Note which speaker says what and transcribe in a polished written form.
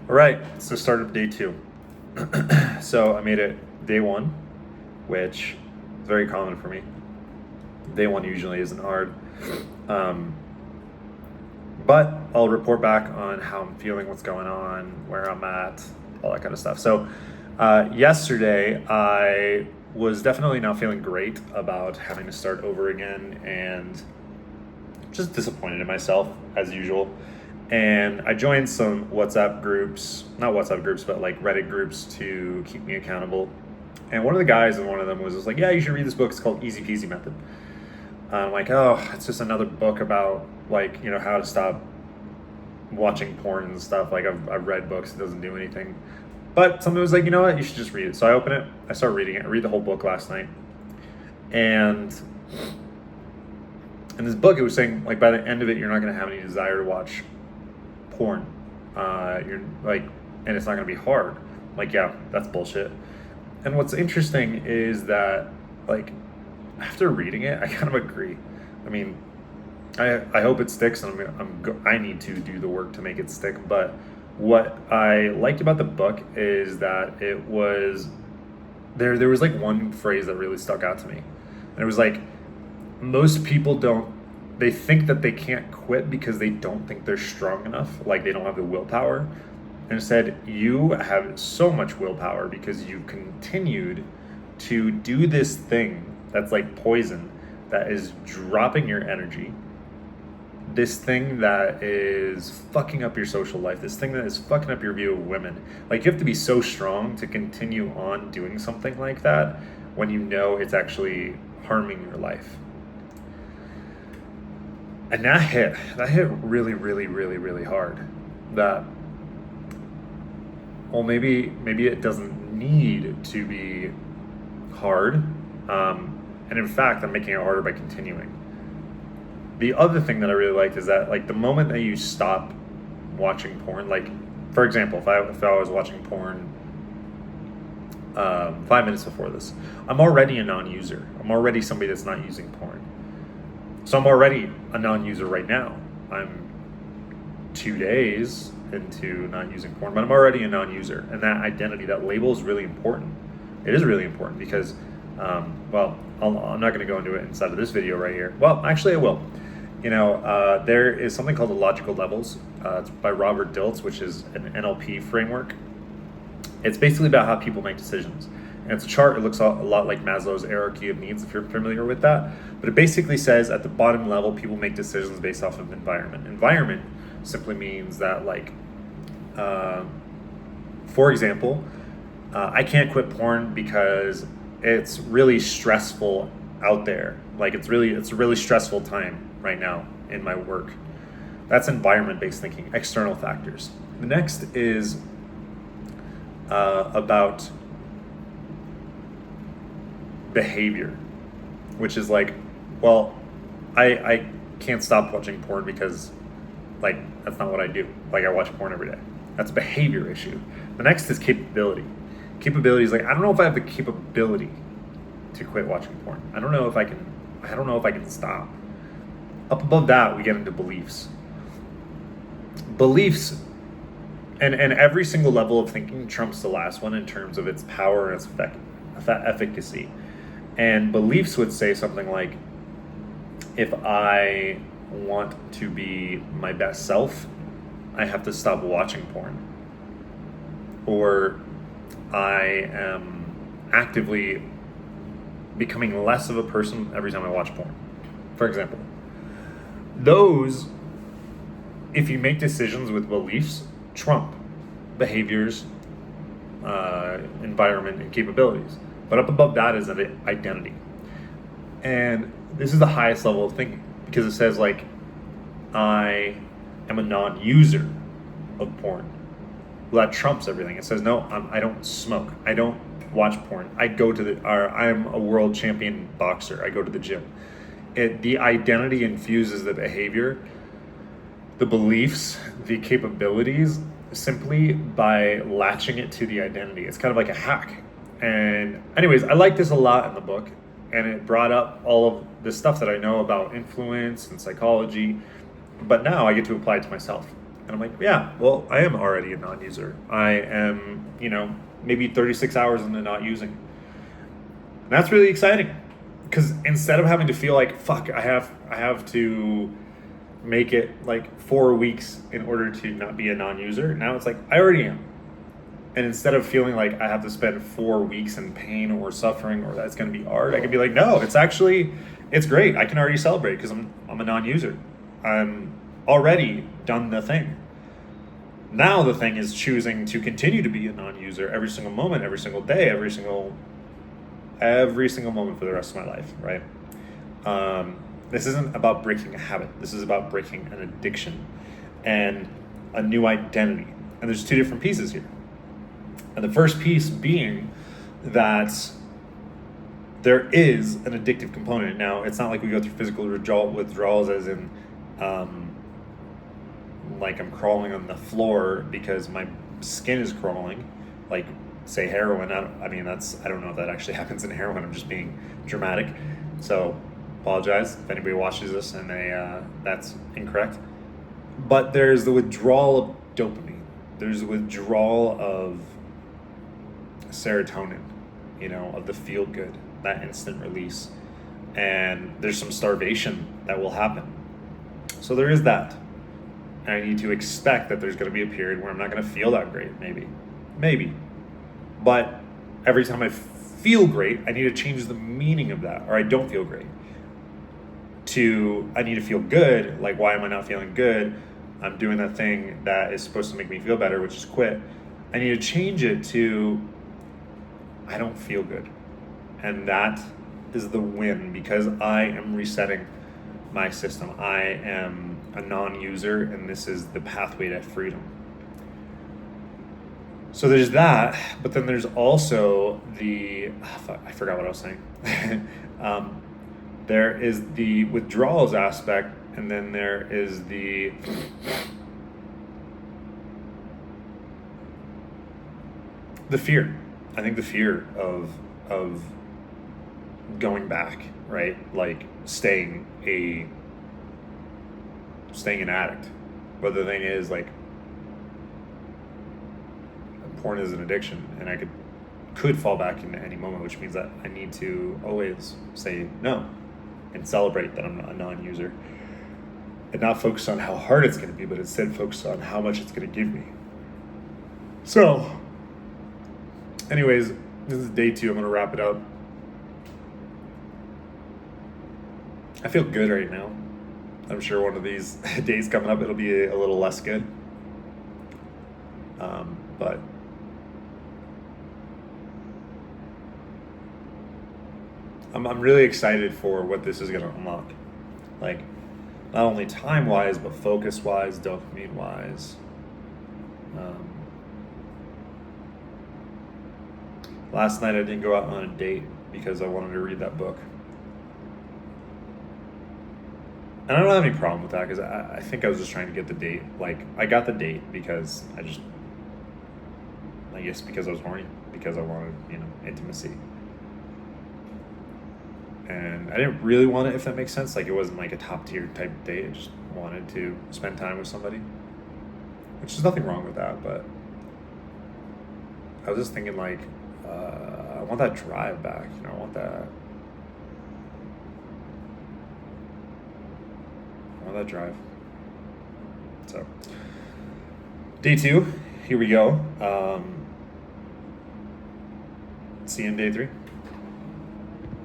Speaker 1: All right, it's the start of day 2. So I made it day 1, which is very common for me. Day 1 usually isn't hard. Um, but I'll report back on how I'm feeling, what's going on, where I'm at, all that kind of stuff. So yesterday, I was definitely not feeling great about having to start over again and just disappointed in myself as usual. And I joined some WhatsApp groups, not WhatsApp groups, but like Reddit groups to keep me accountable. And one of the guys in one of them was just like, yeah, you should read this book. It's called Easy Peasy Method. I'm like, oh, it's just another book about like, how to stop watching porn and stuff. Like I've read books, it doesn't do anything. But somebody was like, you know what, you should just read it. So I open it, I start reading it. I read the whole book last night. And in this book, it was saying like by the end of it, you're not going to have any desire to watch porn. You're like, and it's not going to be hard. Like, yeah, that's bullshit. And what's interesting is that like after reading it, I kind of agree. I mean, I hope it sticks, and I need to do the work to make it stick. But what I liked about the book is that it was there was like one phrase that really stuck out to me, and it was like most people they think that they can't quit because they don't think they're strong enough, like they don't have the willpower. Instead, you have so much willpower because you've continued to do this thing that's like poison, that is dropping your energy, this thing that is fucking up your social life, this thing that is fucking up your view of women. Like, you have to be so strong to continue on doing something like that when you know it's actually harming your life. And that hit really, really, really, really hard. That, well, maybe it doesn't need to be hard. And in fact, I'm making it harder by continuing. The other thing that I really liked is that, like, the moment that you stop watching porn, like, for example, if I was watching porn 5 minutes before this, I'm already a non-user. I'm already somebody that's not using porn. So I'm already a non-user right now. I'm 2 days into not using porn, but I'm already a non-user. And that identity, that label is really important. It is really important because, well, I'm not going to go into it inside of this video right here. Well, actually I will. There is something called the logical levels. It's by Robert Dilts, which is an NLP framework. It's basically about how people make decisions. And it's a chart. It looks a lot like Maslow's hierarchy of needs, if you're familiar with that. But it basically says at the bottom level, people make decisions based off of environment. Environment simply means that, like, for example, I can't quit porn because it's really stressful out there. Like, it's a really stressful time right now in my work. That's environment-based thinking, external factors. The next is about behavior, which is like, well, I can't stop watching porn because, like, that's not what I do. Like, I watch porn every day. That's a behavior issue. The next is capability. Capability is like, I don't know if I have the capability to quit watching porn. I don't know if I can stop. Up above that, we get into beliefs. Beliefs, and every single level of thinking trumps the last one in terms of its power and its efficacy. And beliefs would say something like, if I want to be my best self, I have to stop watching porn. Or I am actively becoming less of a person every time I watch porn, for example. Those, if you make decisions with beliefs, trump behaviors, environment, and capabilities. But up above that is an identity. And this is the highest level of thinking, because it says, like, I am a non-user of porn. Well, that trumps everything. It says, no, I don't smoke. I don't watch porn. I'm a world champion boxer. I go to the gym. The identity infuses the behavior, the beliefs, the capabilities, simply by latching it to the identity. It's kind of like a hack. And anyways, I like this a lot in the book, and it brought up all of the stuff that I know about influence and psychology, but now I get to apply it to myself. And I'm like, yeah, well, I am already a non-user. I am, maybe 36 hours into not using. And that's really exciting, because instead of having to feel like, fuck, I have to make it like 4 weeks in order to not be a non-user, now it's like I already am. And instead of feeling like I have to spend 4 weeks in pain or suffering or that's going to be hard, I can be like, no, it's great. I can already celebrate because I'm a non-user. I'm already done the thing. Now the thing is choosing to continue to be a non-user every single moment, every single day, every single moment for the rest of my life, right? This isn't about breaking a habit. This is about breaking an addiction and a new identity. And there's two different pieces here. And the first piece being that there is an addictive component. Now, it's not like we go through physical withdrawals as in like I'm crawling on the floor because my skin is crawling, like say heroin. I don't know if that actually happens in heroin. I'm just being dramatic. So apologize if anybody watches this and that's incorrect. But there's the withdrawal of dopamine. There's the withdrawal of serotonin, of the feel good, that instant release. And there's some starvation that will happen. So there is that. And I need to expect that there's going to be a period where I'm not going to feel that great, maybe. But every time I feel great, I need to change the meaning of that, or I don't feel great. I need to feel good, like why am I not feeling good? I'm doing that thing that is supposed to make me feel better, which is quit. I need to change it to I don't feel good. And that is the win, because I am resetting my system. I am a non-user, and this is the pathway to freedom. So there's that, but then there's also I forgot what I was saying. There is the withdrawals aspect, and then there is the fear. I think the fear of going back, right? Like staying an addict. But the thing is, like, porn is an addiction, and I could fall back into any moment, which means that I need to always say no and celebrate that I'm a non-user, and not focus on how hard it's going to be, but instead focus on how much it's going to give me. So anyways, this is day 2. I'm going to wrap it up. I feel good right now. I'm sure one of these days coming up, it'll be a little less good. But I'm really excited for what this is going to unlock. Like, not only time-wise, but focus-wise, dopamine-wise. Last night I didn't go out on a date because I wanted to read that book. And I don't have any problem with that, because I think I was just trying to get the date. Like, I got the date because I guess because I was horny, because I wanted, intimacy. And I didn't really want it, if that makes sense. Like, it wasn't like a top tier type date. I just wanted to spend time with somebody, which is nothing wrong with that. But I was just thinking, like, I want that drive back. I want that drive. So, day 2, here we go. See you in day 3.